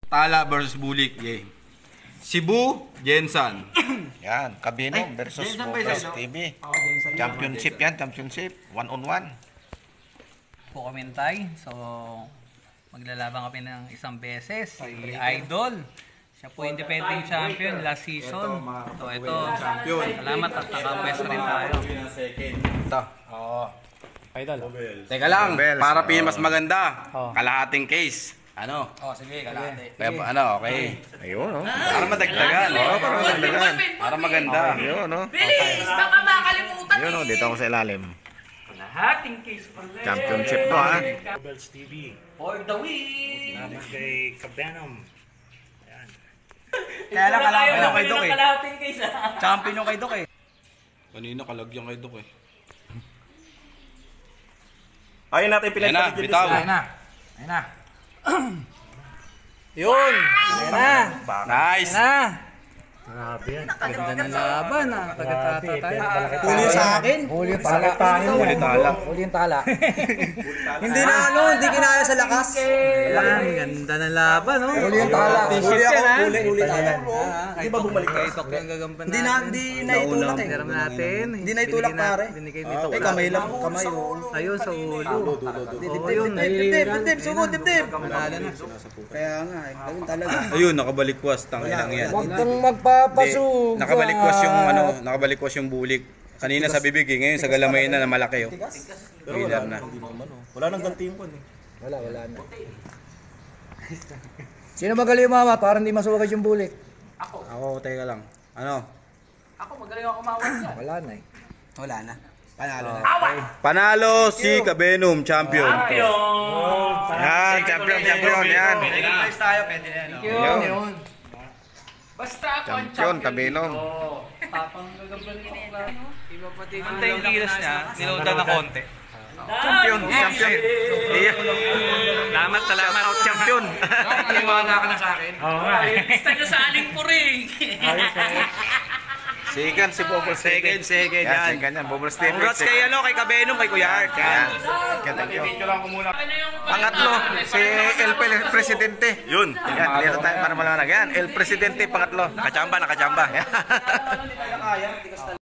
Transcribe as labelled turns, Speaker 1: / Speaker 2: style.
Speaker 1: Tala versus Bulik game. Cebu, Jensan.
Speaker 2: Yan, Cabenom versus Bocas TV. Championship yan, championship. 1-on-1.
Speaker 3: Po kami tay. So, maglalaban kami ng isang beses. Si Idol. Siya po independent champion last season. So, ito.
Speaker 1: Champion.
Speaker 3: Salamat at nakapwesto rin tayo.
Speaker 1: Ito. Idol. Teka lang, para mas maganda. Kalahating case. Ano? Sige, kalahati. Ano, okay.
Speaker 2: Ayun, no?
Speaker 1: Para madagdagan.
Speaker 2: Para madagdagan.
Speaker 1: Para maganda.
Speaker 2: Ayun, no?
Speaker 4: Bilis! Baka makalimutan
Speaker 2: Ayun, no? Dito ako sa ilalim.
Speaker 3: Lahating case pa rin.
Speaker 2: Championship to, ha?
Speaker 5: Bells TV.
Speaker 4: For the win!
Speaker 5: Naman kay Cabenom.
Speaker 3: Kaya lang kalaban yung kay Dok eh.
Speaker 4: Kalahating case
Speaker 3: Champion yung kay Dok eh.
Speaker 1: Kanina kalagyan kay Dok eh.
Speaker 6: Ayun natin
Speaker 1: Ayan na, bitaw.
Speaker 3: Ayun na. Yun! Ayun na!
Speaker 1: Nice!
Speaker 5: Grabe yan.
Speaker 3: Ganda ng laban ah. Tagatata tayo.
Speaker 6: Huli sa akin.
Speaker 3: Huli yung tala.
Speaker 1: Huli tala.
Speaker 3: Huli yung tala.
Speaker 6: Hindi na hindi kinaya sa lakas.
Speaker 3: Ang ganda ng laban oh.
Speaker 6: Huli yung tala. Huli ako, huli tala.
Speaker 3: Di ba bumalik ka? Ito yung gagampan natin.
Speaker 6: Hindi na itulak eh.
Speaker 3: Pinaram natin.
Speaker 6: Hindi na itulak pare.
Speaker 3: Binigay nito.
Speaker 6: Eh kamay lang, kamay oh.
Speaker 3: Ayun sa ulo.
Speaker 6: Dibdib, sugod, dibdib.
Speaker 3: Panalo na.
Speaker 6: Kaya nga, ganun talaga.
Speaker 1: Ayun, nakabalikwas. Tangin lang yan.
Speaker 6: Huwag kang magpapasuga.
Speaker 1: Nakabalikwas yung nakabalikwas yung Bulik. Kanina sa bibig eh, ngayon sa galamay na malaki oh. Winner na.
Speaker 6: Wala nang ganti yung eh.
Speaker 7: Wala na. Sino magaling mama para hindi masuwagad yung Bulik?
Speaker 1: Ako, teka lang. Ano?
Speaker 4: Ako, magaling ako kumawag yan.
Speaker 7: Wala na eh.
Speaker 6: Wala na. Panalo na.
Speaker 1: Panalo si Cabenom, champion.
Speaker 2: Yan, champion, yan.
Speaker 3: Prize tayo, pwede na yan.
Speaker 2: Yun.
Speaker 4: Basta ako ang
Speaker 2: Champion, Cabenom.
Speaker 3: Tapang gagaban ko lang. Iba pati yung yung kilos niya, niloadan na konti.
Speaker 2: Champion.
Speaker 3: Salamat.
Speaker 2: Champion.
Speaker 3: Iwala ka na sa akin.
Speaker 4: Basta nyo sa aling puring.
Speaker 2: Second si Bubbles TV.
Speaker 1: Second
Speaker 2: Yan,
Speaker 1: yan.
Speaker 2: second yan. Bubbles TV.
Speaker 1: Congrats kay Cabenom, kay Kuya Art.
Speaker 2: Yan. Thank you. Pangatlo, si El Presidente.
Speaker 1: Yun.
Speaker 2: Yan, dito tayo para malaman. Yan, El Presidente, pangatlo.
Speaker 1: Nakachamba.
Speaker 6: Kaya, tikas talaga.